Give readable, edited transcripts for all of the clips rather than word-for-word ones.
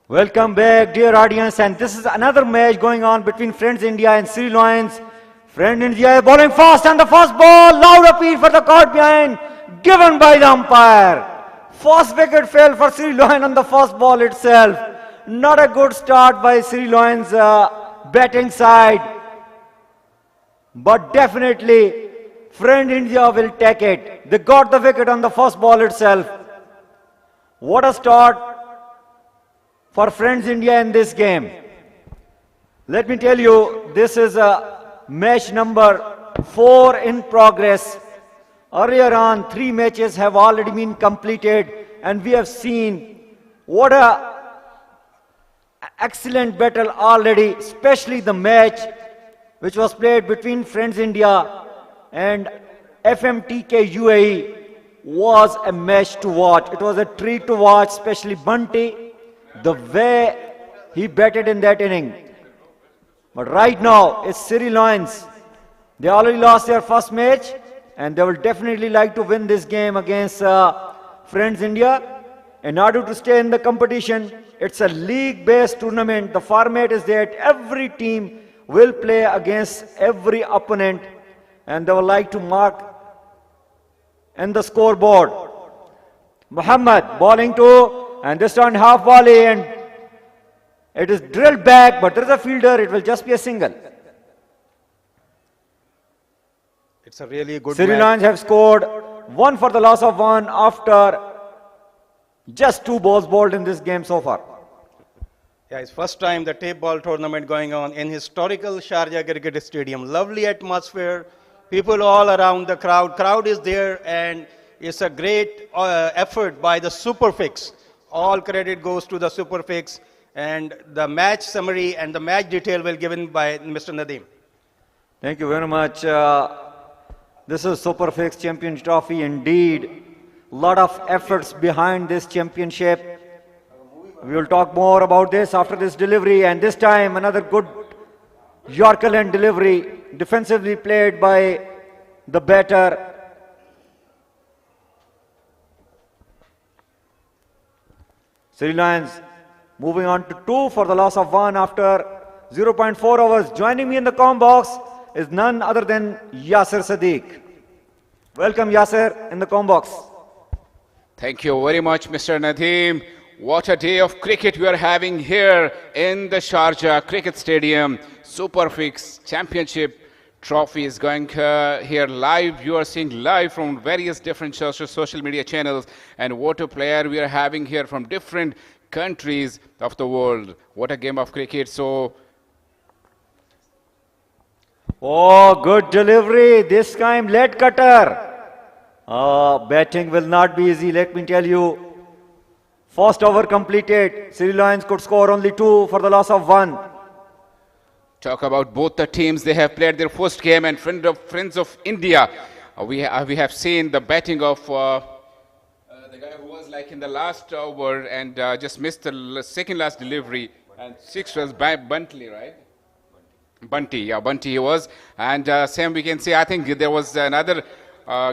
Welcome back, dear audience, and this is another match going on between Friends India and Sri Lions. Friend India is bowling fast and the first ball, loud appeal for the caught behind, given by the umpire. First wicket fell for Sri Lions on the first ball itself. Not a good start by Sri Lions batting side, but definitely Friend India will take it. They got the wicket on the first ball itself. What a start for Friends India in this game. Let me tell you, this is a match number 4 in progress. Earlier on, 3 matches have already been completed, and we have seen what a excellent battle already, especially the match which was played between Friends India and FMTK UAE was a match to watch. It was a treat to watch, especially Bunty, the way he batted in that inning. But right now, it's Sri Lions. They already lost their first match, and they will definitely like to win this game against Friends India. In order to stay in the competition, it's a league-based tournament. The format is that every team will play against every opponent, and they will like to mark in the scoreboard. Muhammad bowling to, and this time half volley, and it is drilled back, but there is a fielder, it will just be a single. It's a really good Sri match. Lions have scored 1 for the loss of 1 after just 2 balls bowled in this game so far. Yeah, it's first time the tape ball tournament going on in historical Sharjah Cricket Stadium. Lovely atmosphere, people all around the crowd. Crowd is there, and it's a great effort by the Superfix. All credit goes to the Superfix, and the match summary and the match detail will given by Mr. Nadeem. Thank you very much. This is Superfix Champion Trophy indeed. Lot of efforts behind this championship. We will talk more about this after this delivery, and this time another good Yorker land delivery, defensively played by the batter. Sri Lions moving on to 2 for the loss of 1 after 0.4 overs. Joining me in the comm box is none other than Yasir Sadiq. Welcome Yasir in the comm box. Thank you very much, Mr. Nadeem. What a day of cricket we are having here in the Sharjah Cricket Stadium. Superfix Championship Trophy is going here live. You are seeing live from various different social media channels. And what a player we are having here from different countries of the world. What a game of cricket. So, oh, good delivery. This time lead cutter. Batting will not be easy, let me tell you. First over completed. Sri Lions could score only 2 for the loss of 1. talk about both the teams. They have played their first game, and Friends of India. We have seen the batting of the guy who was like in the last over and just missed the second last delivery. And 6 was by Bunty, right? Bunty he was. And same we can see, I think there was another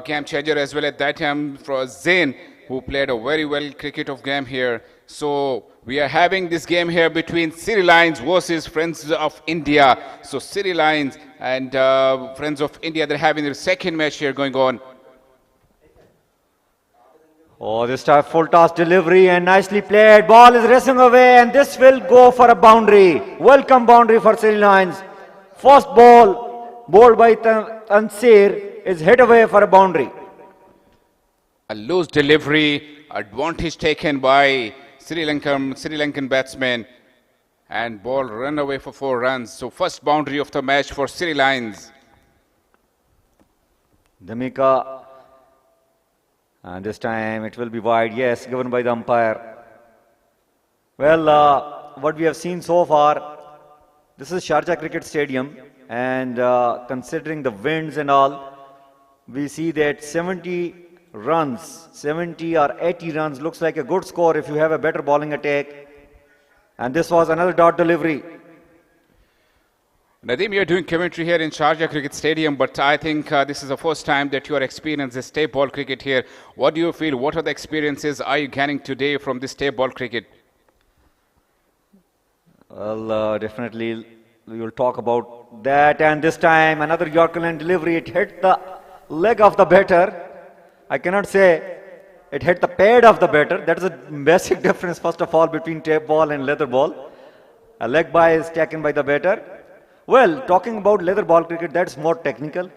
game changer as well at that time for Zain, who played a very well cricket of game here. So we are having this game here between Sri Lions versus Friends of India. So Sri Lions and Friends of India, they're having their second match here going on. Oh, this time full toss delivery and nicely played. Ball is racing away, and this will go for a boundary. Welcome boundary for Sri Lions. First ball bowled by Tansir is hit away for a boundary. A loose delivery, advantage taken by Sri Lankan batsman, and ball run away for 4 runs. So first boundary of the match for Sri Lions. Dhamika, and this time it will be wide, yes, given by the umpire. Well, what we have seen so far, this is Sharjah Cricket Stadium, and considering the winds and all, we see that 70 runs, 70 or 80 runs looks like a good score if you have a better bowling attack. And this was another dot delivery. Nadeem, you're doing commentary here in Sharjah Cricket Stadium, but I think this is the first time that you are experiencing this tape ball cricket here. What do you feel? What are the experiences are you getting today from this tape ball cricket? Well, definitely we will talk about that. And this time, another Yorker line delivery. It hit the leg of the batter. I cannot say it hit the pad of the batter. That is a basic difference, first of all, between tape ball and leather ball. A leg by is taken by the batter. Well, talking about leather ball cricket, that's more technical.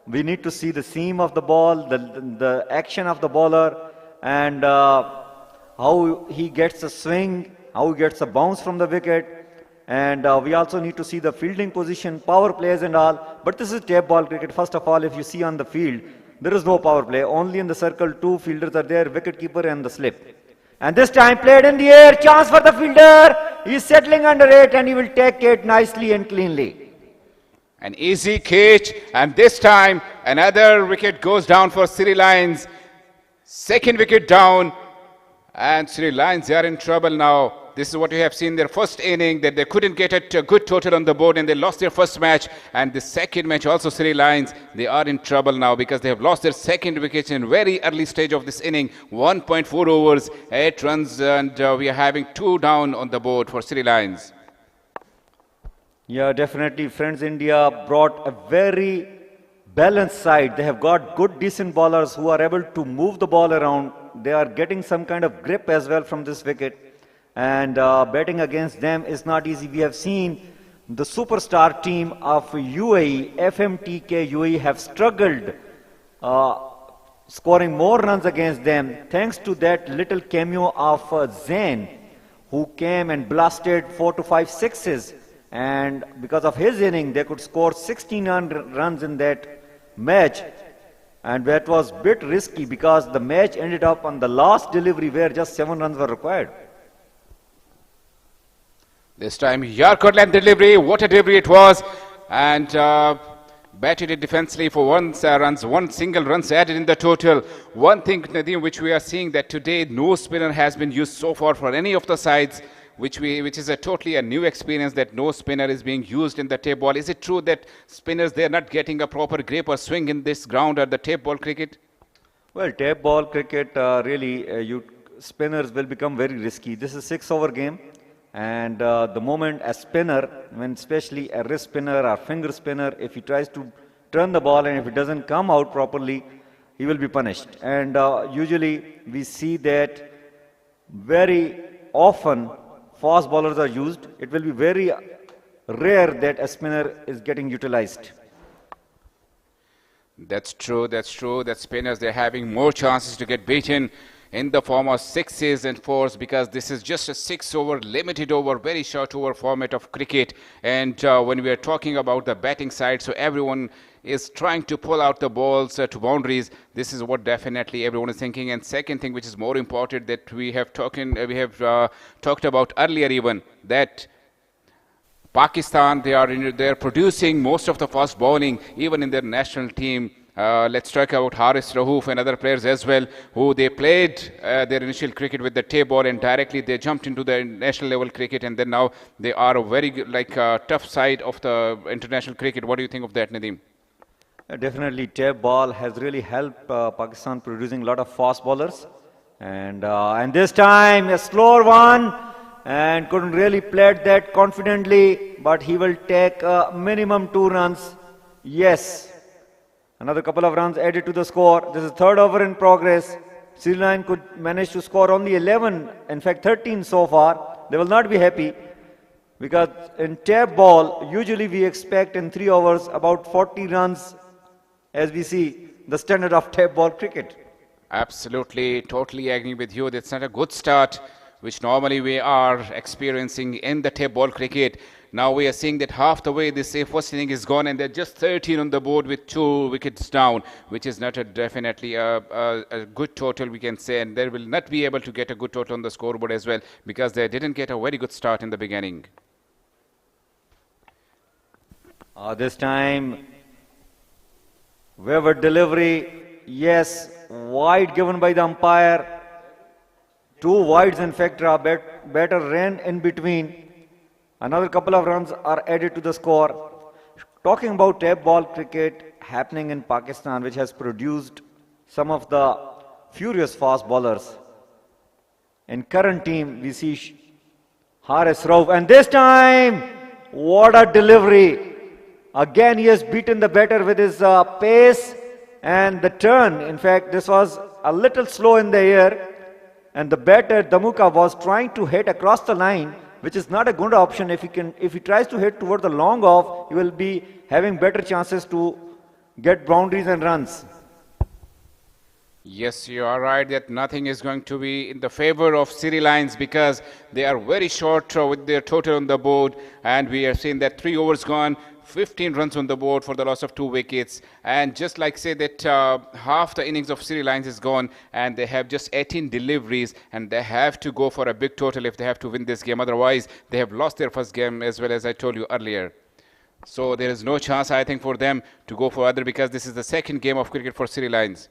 We need to see the seam of the ball, the action of the bowler, and how he gets a swing, how he gets a bounce from the wicket. And we also need to see the fielding position, power plays and all. But this is tape ball cricket. First of all, if you see on the field, there is no power play. Only in the circle, two fielders are there, wicket keeper and the slip. And this time played in the air, chance for the fielder. He is settling under it and he will take it nicely and cleanly. An easy catch, and this time another wicket goes down for Sri Lions. Second wicket down, and Sri Lions, they are in trouble now. This is what you have seen their first inning, that they couldn't get a good total on the board and they lost their first match. And the second match also, Sri Lions, they are in trouble now because they have lost their second wicket in very early stage of this inning. 1.4 overs, 8 runs, and we are having 2 down on the board for Sri Lions. Yeah, definitely. Friends India brought a very balanced side. They have got good, decent bowlers who are able to move the ball around. They are getting some kind of grip as well from this wicket. And batting against them is not easy. We have seen the superstar team of UAE, FMTK UAE, have struggled scoring more runs against them thanks to that little cameo of Zain, who came and blasted 4 to 5 sixes. And because of his inning, they could score 16 runs in that match. And that was a bit risky because the match ended up on the last delivery where just 7 runs were required. This time, Yorker length delivery, what a delivery it was. And batted it defensively for 1 runs, 1 single runs added in the total. One thing, Nadeem, which we are seeing that today no spinner has been used so far for any of the sides. Which is a totally a new experience, that no spinner is being used in the tape ball. Is it true that spinners, they are not getting a proper grip or swing in this ground at the tape ball cricket? Well, tape ball cricket, spinners will become very risky. This is 6-over game, and the moment a spinner, when especially a wrist spinner or finger spinner, if he tries to turn the ball and if it doesn't come out properly, he will be punished. And usually we see that very often fast bowlers are used. It will be very rare that a spinner is getting utilized. That's true, that spinners, they're having more chances to get beaten in the form of 6s and 4s, because this is just a 6-over, limited over, very short over format of cricket. And when we are talking about the batting side, so everyone is trying to pull out the balls to boundaries. This is what definitely everyone is thinking. And second thing, which is more important, that we have talked about earlier even, that Pakistan, they are producing most of the fast bowling even in their national team. Let's talk about Haris Rauf and other players as well, who they played their initial cricket with the tape ball and directly they jumped into the national level cricket, and then now they are a very good, tough side of the international cricket. What do you think of that, Nadeem? Definitely, tape ball has really helped Pakistan producing a lot of fast bowlers. And this time, a slower one, and couldn't really play that confidently, but he will take minimum 2 runs. Yes, another couple of runs added to the score. This is 3rd over in progress. Sri Lanka could manage to score only 11, in fact 13 so far. They will not be happy, because in tape ball, usually we expect in 3 overs about 40 runs, as we see the standard of tape ball cricket. Absolutely, totally agree with you. That's not a good start, which normally we are experiencing in the tape ball cricket. Now we are seeing that half the way this first inning is gone, and they're just 13 on the board with 2 wickets down, which is not definitely a good total, we can say, and they will not be able to get a good total on the scoreboard as well, because they didn't get a very good start in the beginning. This time, wayward delivery, yes, wide given by the umpire. 2 wides, in fact, batter ran in between. Another couple of runs are added to the score. Talking about tape ball cricket happening in Pakistan, which has produced some of the furious fast bowlers. In current team, we see Haris Rauf. And this time, what a delivery. Again, he has beaten the batter with his pace and the turn. In fact, this was a little slow in the air. And the batter, Damuka, was trying to hit across the line, which is not a good option. If he tries to hit toward the long off, he will be having better chances to get boundaries and runs. Yes, you are right that nothing is going to be in the favor of City Lions because they are very short with their total on the board, and we are seeing that 3 overs gone, 15 runs on the board for the loss of 2 wickets. And just like say that half the innings of City Lions is gone, and they have just 18 deliveries, and they have to go for a big total if they have to win this game. Otherwise, they have lost their first game, as well as I told you earlier. So there is no chance, I think, for them to go for other because this is the second game of cricket for City Lions.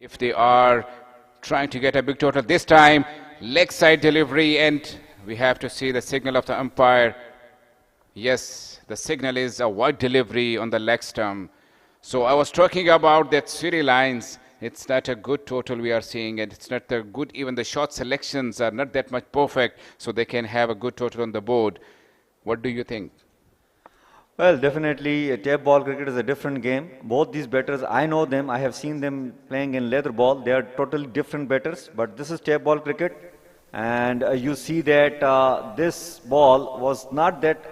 If they are trying to get a big total this time, leg side delivery, and we have to see the signal of the umpire. Yes, the signal is a wide delivery on the leg stump. So I was talking about that City Lions. It's not a good total we are seeing, and it's not a good, even the shot selections are not that much perfect, so they can have a good total on the board. What do you think? Well, definitely, tape ball cricket is a different game. Both these batters, I know them. I have seen them playing in leather ball. They are totally different batters. But this is tape ball cricket, and you see that this ball was not that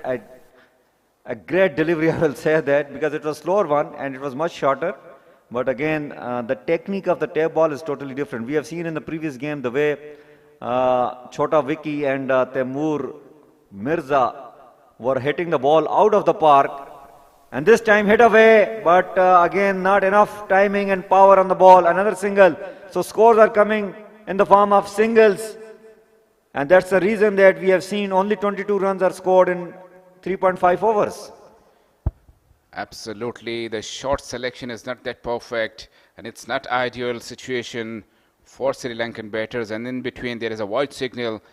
a great delivery. I will say that because it was slower one and it was much shorter. But again, the technique of the tape ball is totally different. We have seen in the previous game the way Chota Vicky and Temur Mirza were hitting the ball out of the park, and this time hit away, but again not enough timing and power on the ball. Another single. So scores are coming in the form of singles, and that's the reason that we have seen only 22 runs are scored in 3.5 overs. Absolutely, the short selection is not that perfect, and it's not ideal situation for Sri Lankan batters. And in between, there is a wide signal.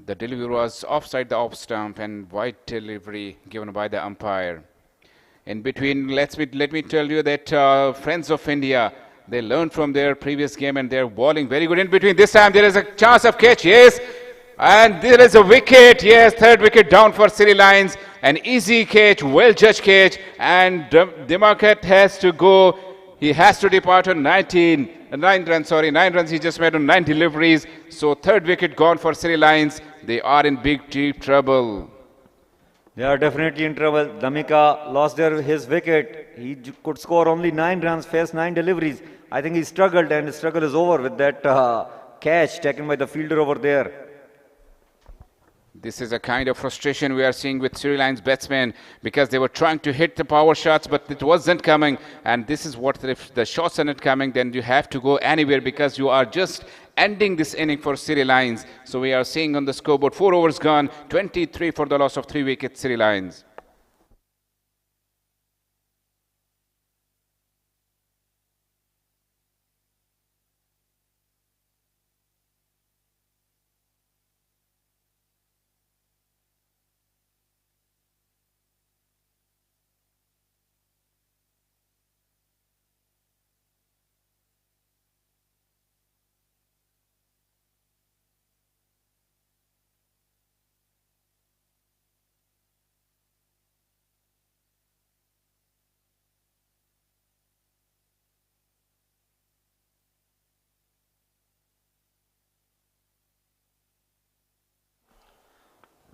The delivery was offside the off stump, and wide delivery given by the umpire. In between, let me tell you that Friends of India, they learned from their previous game and they're bowling very good. In between, this time there is a chance of catch, yes, and there is a wicket, yes, third wicket down for City Lions. An easy catch, well judged catch, and Dimakat has to go. He has to depart on 9 runs, sorry, 9 runs he just made on 9 deliveries. So third wicket gone for City Lions. They are in big, deep trouble. They are definitely in trouble. Damika lost his wicket. He could score only 9 runs, faced 9 deliveries. I think he struggled, and his struggle is over with that catch taken by the fielder over there. This is a kind of frustration we are seeing with Sri Lanka's batsmen because they were trying to hit the power shots, but it wasn't coming. And this is what, if the shots are not coming, then you have to go anywhere because you are just ending this inning for Sri Lions. So we are seeing on the scoreboard 4 overs gone, 23 for the loss of 3 wickets, Sri Lions.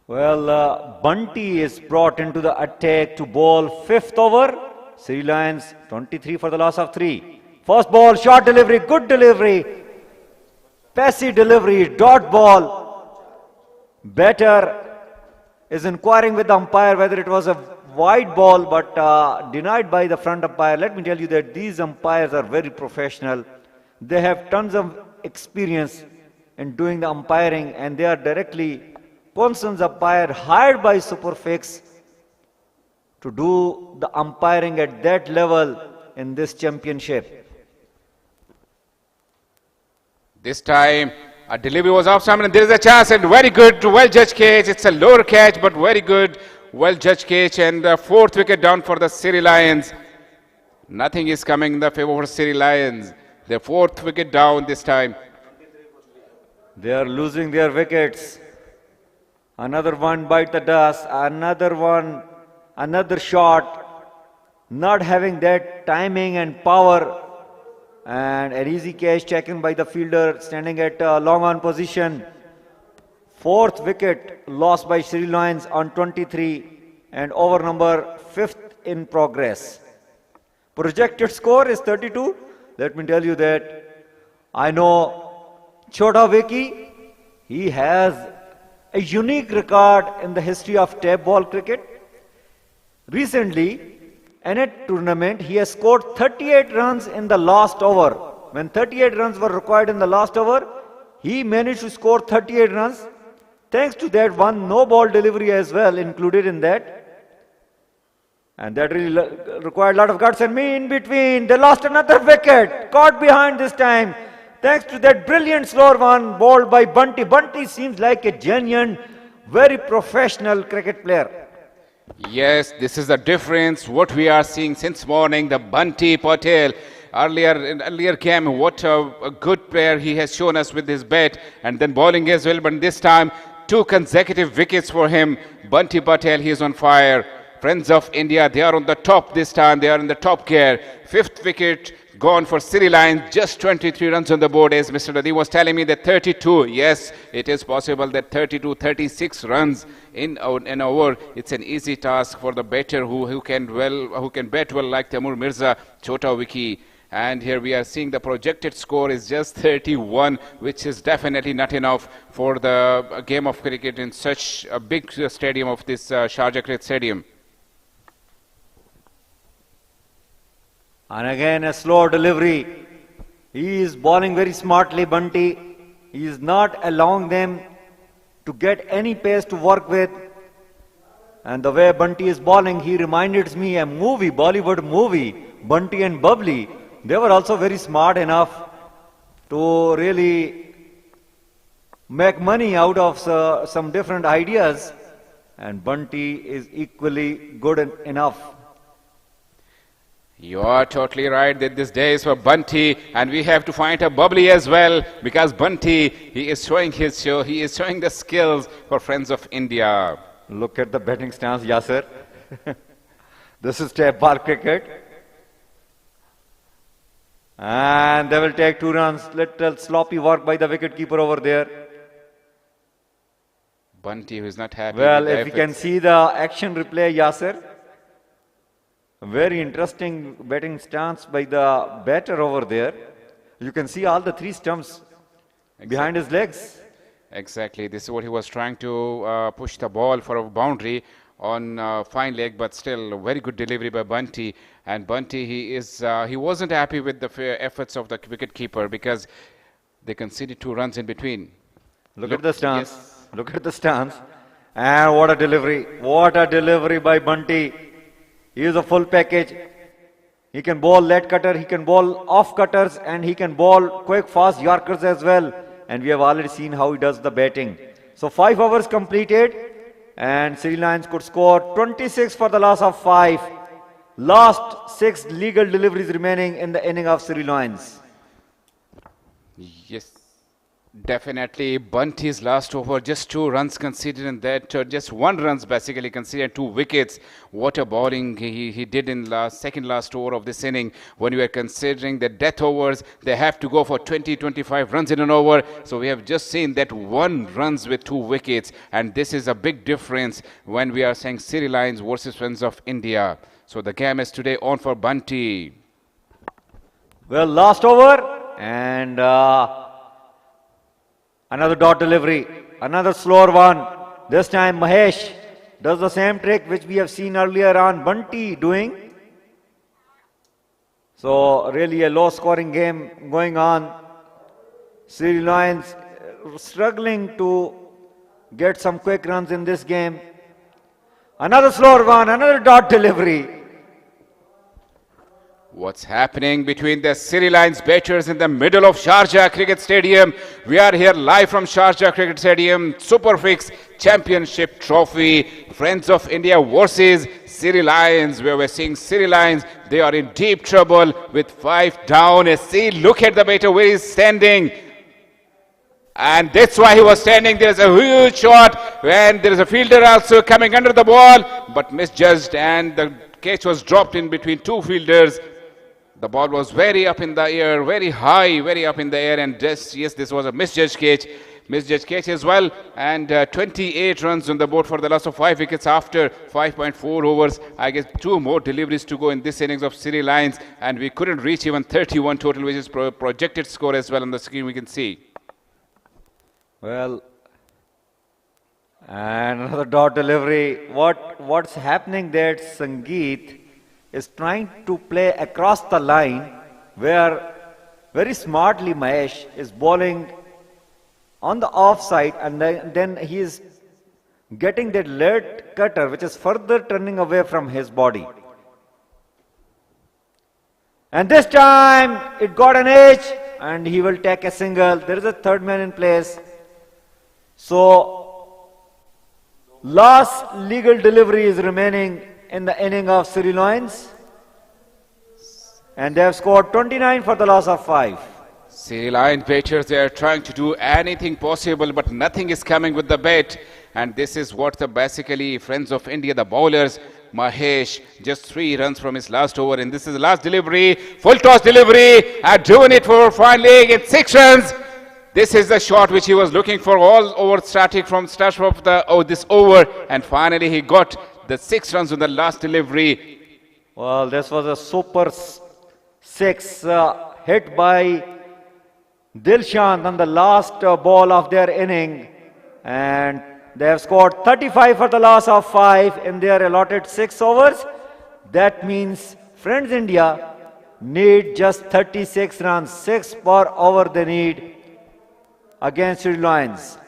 Well, Bunty is brought into the attack to bowl fifth over. Sri Lions 23 for the loss of 3. First ball, short delivery, good delivery. Passy delivery, dot ball. Batter is inquiring with the umpire whether it was a wide ball, but denied by the front umpire. Let me tell you that these umpires are very professional. They have tons of experience in doing the umpiring, and they are directly Conson's umpire hired by Superfix to do the umpiring at that level in this championship. This time, a delivery was off time, and there is a chance, and very good, well judged catch. It's a lower catch, but very good, well judged catch, and the fourth wicket down for the Sri Lions. Nothing is coming in the favor of Sri Lions. The fourth wicket down this time. They are losing their wickets. Another one bite the dust, another one, another shot, not having that timing and power, and an easy catch taken by the fielder standing at long on position. Fourth wicket lost by Sri Lions on 23 and over number 5th in progress. Projected score is 32. Let me tell you that I know Chota Vicky, he has a unique record in the history of tap ball cricket. Recently, in a tournament, he has scored 38 runs in the last over. When 38 runs were required in the last over, he managed to score 38 runs. Thanks to that one no ball delivery as well included in that. And that really required a lot of guts, and me in between. They lost another wicket, caught behind this time. Thanks to that brilliant slower one bowled by Bunty. Bunty seems like a genuine, very professional cricket player. Yes, this is the difference. What we are seeing since morning, the Bunty Patel. Earlier game, what a good player he has shown us with his bat, and then bowling as well. But this time, 2 consecutive wickets for him. Bunty Patel, he is on fire. Friends of India, they are on the top this time. They are in the top gear. 5th wicket gone for Sri Lions, just 23 runs on the board, as Mr. Nadi was telling me that 32. Yes, it is possible that 32, 36 runs in an over. It's an easy task for the batter who can bat well like Taimur Mirza, Chota Vicky. And here we are seeing the projected score is just 31, which is definitely not enough for the game of cricket in such a big stadium of this Sharjah Cricket Stadium. And again a slow delivery. He is bowling very smartly, Bunty. He is not allowing them to get any pace to work with. And the way Bunty is bowling, he reminded me a movie, Bollywood movie, Bunty and Bubbly. They were also very smart enough to really make money out of some different ideas. And Bunty is equally good enough. You are totally right that this day is for Bunty, and we have to find a Bubbly as well, because Bunty, he is showing his show, he is showing the skills for Friends of India. Look at the batting stance, Yasser. This is tap ball cricket. And they will take 2 runs. Little sloppy work by the wicketkeeper over there. Bunty, who is not happy. Well, if you can see the action replay, Yasser. Very interesting batting stance by the batter over there. You can see all the 3 stumps behind his legs. Exactly. This is what he was trying to push the ball for a boundary on fine leg, but still very good delivery by Bunty. And Bunty, he wasn't happy with the efforts of the wicket keeper because they conceded 2 runs in between. Look at the stance. Yes. Look at the stance. And what a delivery. What a delivery by Bunty. He is a full package. He can bowl lead cutter, he can bowl off cutters, and he can bowl quick fast Yorkers as well. And we have already seen how he does the batting. So 5 overs completed, and Sri Lions could score 26 for the loss of 5. Last 6 legal deliveries remaining in the inning of Sri Lions. Yes. Definitely, Bunty's last over, just 2 runs conceded in that, just 1 runs basically conceded, 2 wickets. What a bowling he did in second last over of this inning. When we are considering the death overs, they have to go for 20, 25 runs in an over. So we have just seen that 1 runs with 2 wickets, and this is a big difference when we are saying City Lions versus Friends of India. So the game is today on for Bunty. Well, last over and another dot delivery, another slower one. This time Mahesh does the same trick which we have seen earlier on Bunty doing. So really a low scoring game going on. Sri Lions struggling to get some quick runs in this game. Another slower one, another dot delivery. What's happening between the City Lions batters in the middle of Sharjah Cricket Stadium? We are here live from Sharjah Cricket Stadium. Superfix Championship Trophy. Friends of India versus City Lions. Where we're seeing City Lions. They are in deep trouble with 5 down. See, look at the batter where he's standing. And that's why he was standing. There's a huge shot. And there is a fielder also coming under the ball. But misjudged, and the catch was dropped in between 2 fielders. The ball was very up in the air, very high, very up in the air, and yes, this was a misjudged catch as well. And 28 runs on the board for the loss of 5 wickets after 5.4 overs. I guess 2 more deliveries to go in this innings of City Lions, and we couldn't reach even 31 total, which is projected score as well on the screen we can see. Well, and another dot delivery. What's happening there? Sangeet is trying to play across the line where very smartly Mahesh is bowling on the offside, and then he is getting that late cutter which is further turning away from his body. And this time it got an edge and he will take a single. There is a third man in place. So last legal delivery is remaining in the inning of Sri Lions, and they have scored 29 for the loss of 5. City Lions batters, they are trying to do anything possible, but nothing is coming with the bat. And this is what the basically Friends of India, the bowlers, Mahesh, just 3 runs from his last over, and this is the last delivery, full toss delivery, had driven it for fine leg at 6 runs. This is the shot which he was looking for all over starting from start of this over, and finally he got the 6 runs on the last delivery. Well, this was a super 6 hit by Dilshant on the last ball of their inning, and they have scored 35 for the loss of 5 in their allotted 6 overs. That means Friends India need just 36 runs, 6 per over they need against Sri Lions.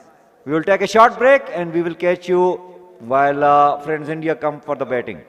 We will take a short break and we will catch you while Friends India come for the batting.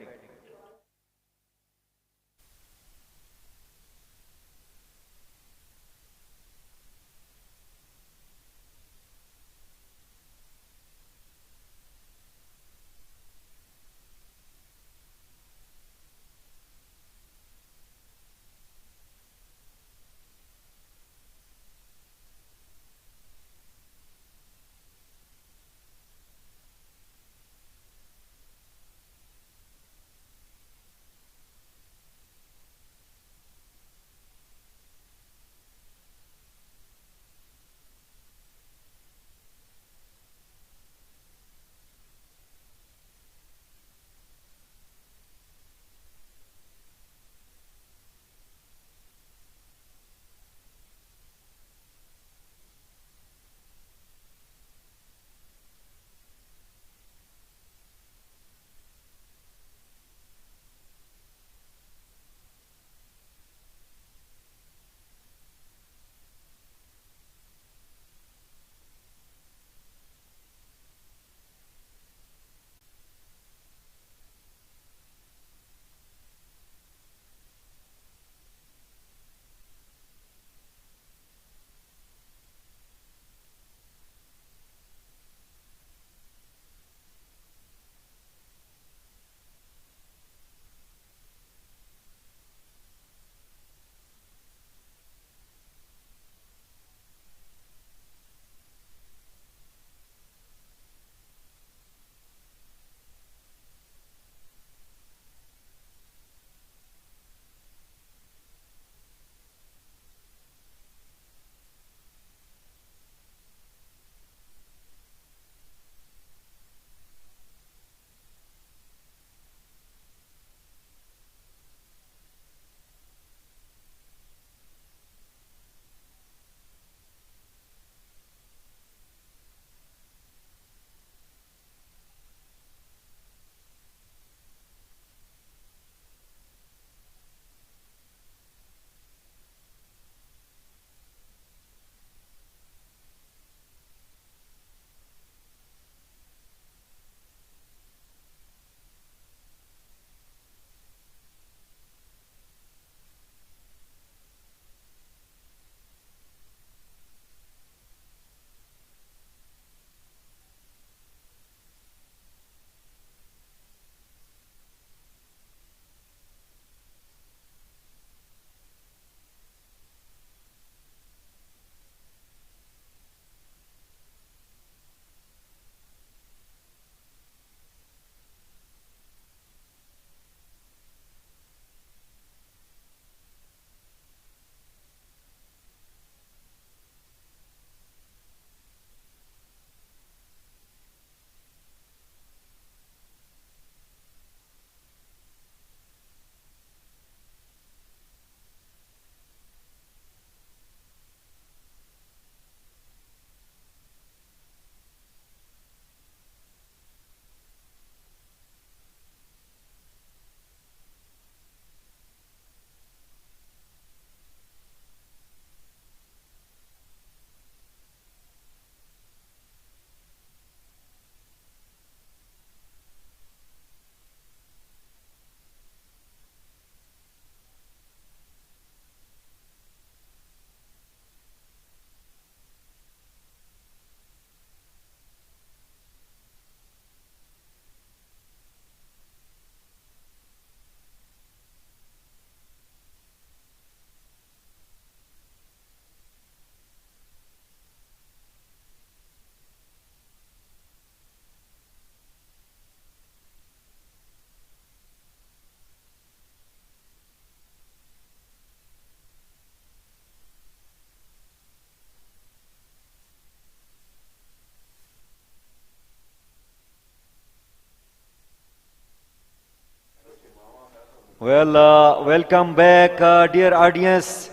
Well, welcome back, dear audience.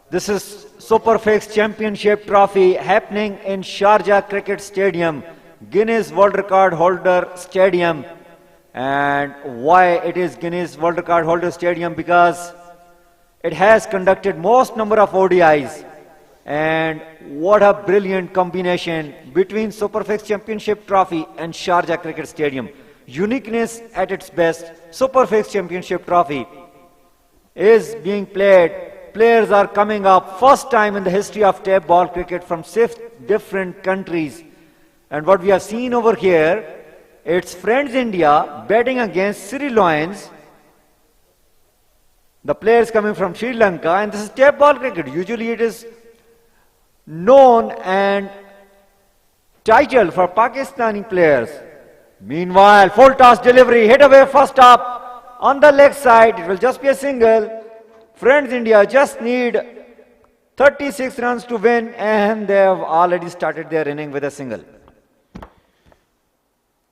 This is Superfix Championship Trophy happening in Sharjah Cricket Stadium, Guinness World Record Holder Stadium. And why it is Guinness World Record Holder Stadium? Because it has conducted most number of ODIs. And what a brilliant combination between Superfix Championship Trophy and Sharjah Cricket Stadium. Uniqueness at its best. Superfix Championship Trophy is being played. Players are coming up first time in the history of tape ball cricket from 6 different countries. And what we have seen over here, it's Friends India batting against Sri Lions. The players coming from Sri Lanka, and this is tape ball cricket. Usually it is known and titled for Pakistani players. Meanwhile, full toss delivery, hit away first up on the leg side. It will just be a single. Friends India just need 36 runs to win, and they have already started their inning with a single.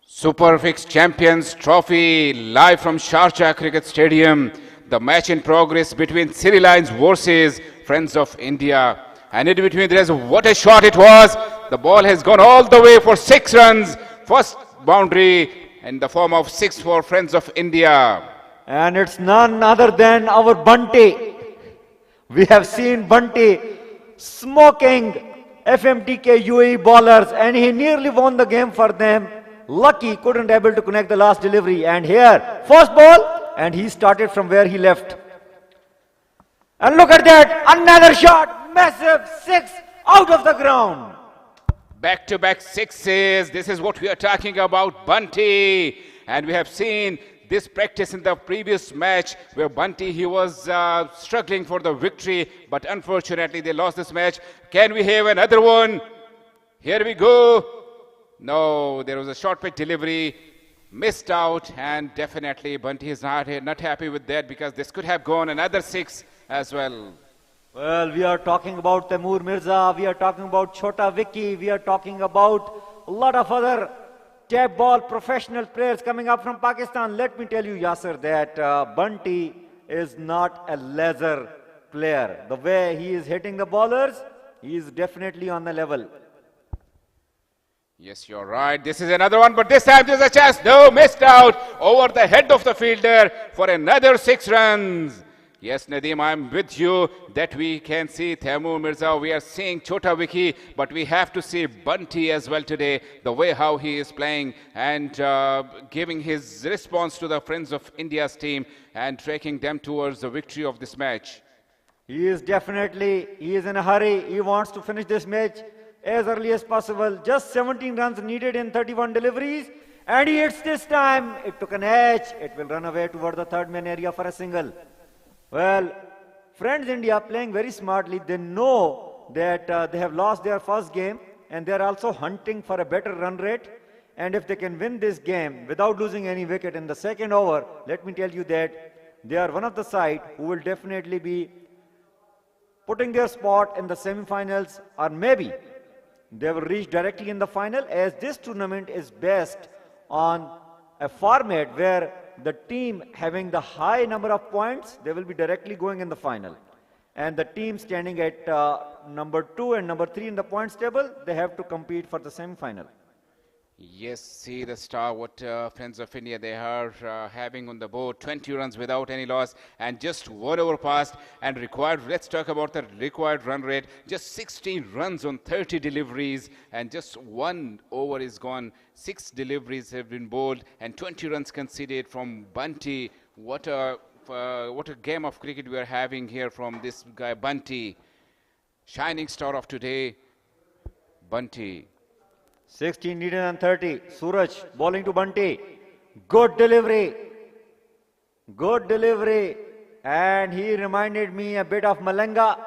Superfix Champions Trophy live from Sharjah Cricket Stadium. The match in progress between Sri Lions versus Friends of India. And in between there is what a shot it was. The ball has gone all the way for 6 runs. First boundary in the form of 6 for Friends of India. And it's none other than our Bunty. We have seen Bunty smoking FMTK UAE bowlers, and he nearly won the game for them. Lucky couldn't able to connect the last delivery. And here, first ball, and he started from where he left. And look at that, another shot, massive 6 out of the ground. Back-to-back sixes. This is what we are talking about, Bunty. And we have seen this practice in the previous match where Bunty, he was struggling for the victory, but unfortunately they lost this match. Can we have another one? Here we go. No, there was a short pitch delivery, missed out, and definitely Bunty is not happy with that because this could have gone another 6 as well. Well, we are talking about Taimur Mirza, we are talking about Chota Vicky, we are talking about a lot of other tape ball professional players coming up from Pakistan. Let me tell you, Yasser, that Bunty is not a leisure player. The way he is hitting the bowlers, he is definitely on the level. Yes, you're right. This is another one, but this time there's a chance. No, missed out over the head of the fielder for another 6 runs. Yes, Nadeem, I'm with you that we can see Taimur Mirza, we are seeing Chota Vicky, but we have to see Bunty as well today, the way how he is playing and giving his response to the Friends of India's team and taking them towards the victory of this match. He is in a hurry. He wants to finish this match as early as possible. Just 17 runs needed in 31 deliveries, and he hits this time. It took an edge. It will run away toward the third man area for a single. Well, Friends India playing very smartly. They know that they have lost their first game, and they are also hunting for a better run rate. And if they can win this game without losing any wicket in the second over, let me tell you that they are one of the side who will definitely be putting their spot in the semi-finals, or maybe they will reach directly in the final, as this tournament is based on a format where the team having the high number of points, they will be directly going in the final. And the team standing at number 2 and number 3 in the points table, they have to compete for the semi-final. Yes, see the star, what Friends of India, they are having on the board, 20 runs without any loss and just 1 over passed and required, let's talk about the required run rate, just 16 runs on 30 deliveries and just 1 over is gone, 6 deliveries have been bowled and 20 runs conceded from Bunty. What a game of cricket we are having here from this guy Bunty. Shining star of today, Bunty. 16 needed and 30. Suraj bowling to Bunty. Good delivery. Good delivery. And he reminded me a bit of Malanga,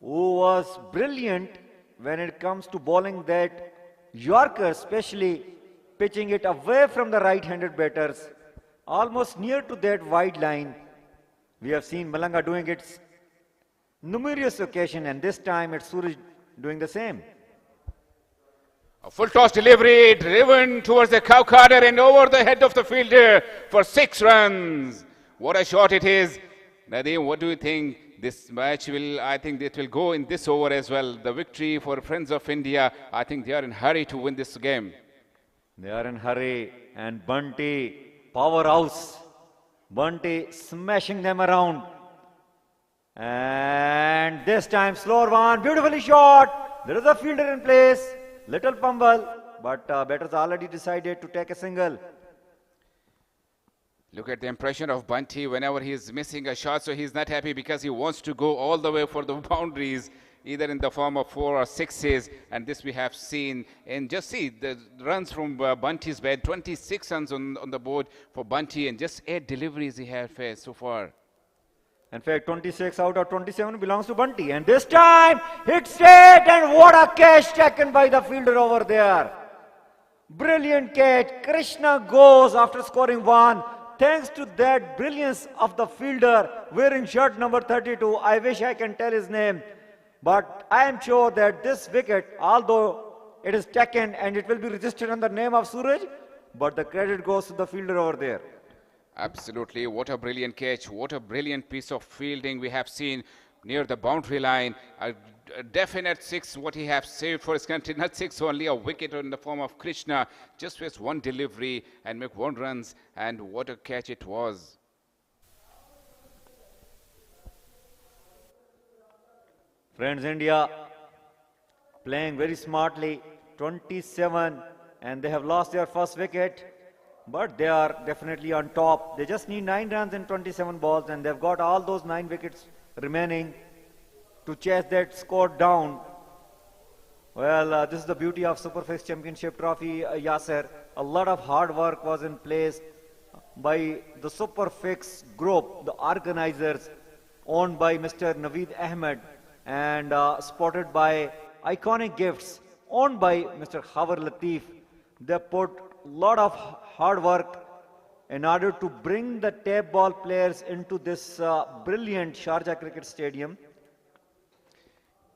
who was brilliant when it comes to bowling that Yorker, especially pitching it away from the right-handed batters, almost near to that wide line. We have seen Malanga doing it numerous occasions, and this time it's Suraj doing the same. A full toss delivery driven towards the cow corner and over the head of the fielder for 6 runs. What a shot it is. Nadeem, what do you think? This match will, I think it will go in this over as well. The victory for Friends of India. I think they are in hurry to win this game. They are in hurry, and Bunty, powerhouse. Bunty smashing them around. And this time slower one, beautifully shot. There is a fielder in place. Little fumble, but batter's already decided to take a single. Look at the impression of Bunty whenever he is missing a shot, so he's not happy because he wants to go all the way for the boundaries, either in the form of 4 or 6s, and this we have seen. And just see the runs from Bunty's bat, 26 runs on the board for Bunty, and just 8 deliveries he has faced so far. In fact, 26 out of 27 belongs to Bunty, and this time hits it, and what a catch taken by the fielder over there. Brilliant catch. Krishna goes after scoring 1. Thanks to that brilliance of the fielder wearing shirt number 32. I wish I can tell his name. But I am sure that this wicket, although it is taken and it will be registered on the name of Suraj, but the credit goes to the fielder over there. Absolutely. What a brilliant catch. What a brilliant piece of fielding we have seen near the boundary line. A definite 6 what he has saved for his country. Not 6 only, a wicket in the form of Krishna. Just with 1 delivery and make 1 runs. And what a catch it was. Friends, India playing very smartly. 27, and they have lost their first wicket. But they are definitely on top. They just need 9 runs in 27 balls, and they've got all those 9 wickets remaining to chase that score down. Well, this is the beauty of Superfix Championship Trophy, Yasser. A lot of hard work was in place by the Superfix group, the organizers, owned by Mr. Naveed Ahmed, and supported by Iconic Gifts, owned by Mr. Hawar Latif. They put a lot of hard work in order to bring the tape ball players into this brilliant Sharjah Cricket Stadium.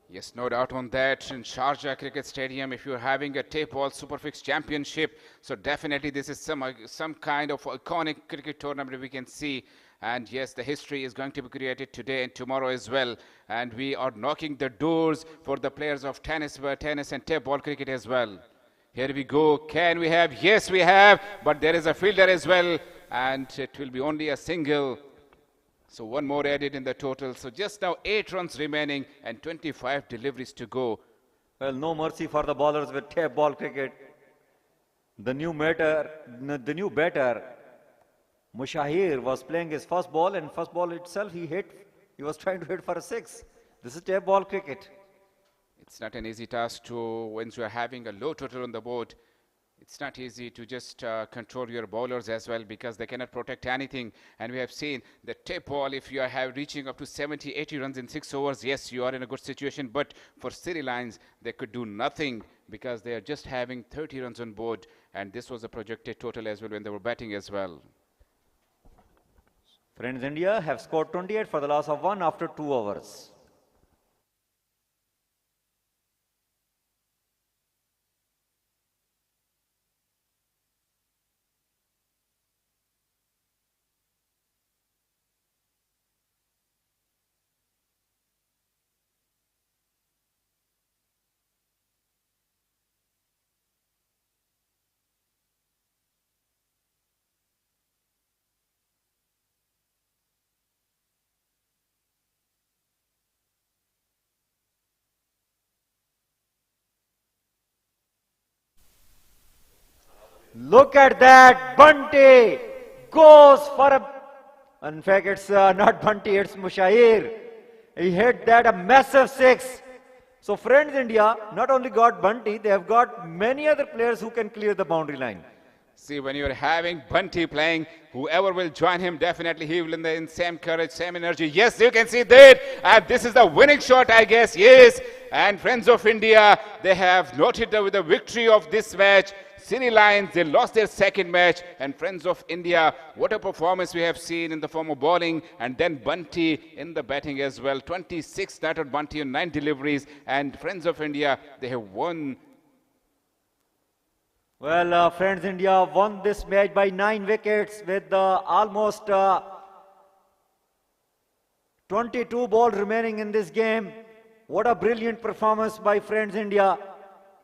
Yes, no doubt on that. In Sharjah Cricket Stadium, if you're having a tape ball Superfix Championship, so definitely this is some kind of iconic cricket tournament we can see. And yes, the history is going to be created today and tomorrow as well. And we are knocking the doors for the players of tennis and tape ball cricket as well. Here we go. Can we have? Yes, we have. But there is a fielder as well. And it will be only a single. So 1 more added in the total. So just now 8 runs remaining and 25 deliveries to go. Well, no mercy for the bowlers with tape ball cricket. The new batter, Mushahir, was playing his first ball, and first ball itself he was trying to hit for a 6. This is tape ball cricket. It's not an easy task to, when you are having a low total on the board, it's not easy to just control your bowlers as well, because they cannot protect anything. And we have seen the tape ball, if you are reaching up to 70, 80 runs in 6 overs, yes, you are in a good situation. But for City Lions, they could do nothing because they are just having 30 runs on board. And this was a projected total as well when they were batting as well. Friends, India have scored 28 for the loss of 1 after 2 overs. Look at that, Bunty goes for a, in fact it's not Bunty, it's Mushahir. He hit that a massive 6. So friends, India not only got Bunty, they have got many other players who can clear the boundary line. See, when you're having Bunty playing, whoever will join him, definitely he will in same courage, same energy. Yes, you can see that. And this is the winning shot, I guess. Yes. And Friends of India, they have noted with the victory of this match. City Lions, they lost their second match. And Friends of India, what a performance we have seen in the form of bowling. And then Bunty in the batting as well. 26 started Bunty on 9 deliveries. And Friends of India, they have won Well, friends, India won this match by 9 wickets with almost 22 balls remaining in this game. What a brilliant performance by friends India.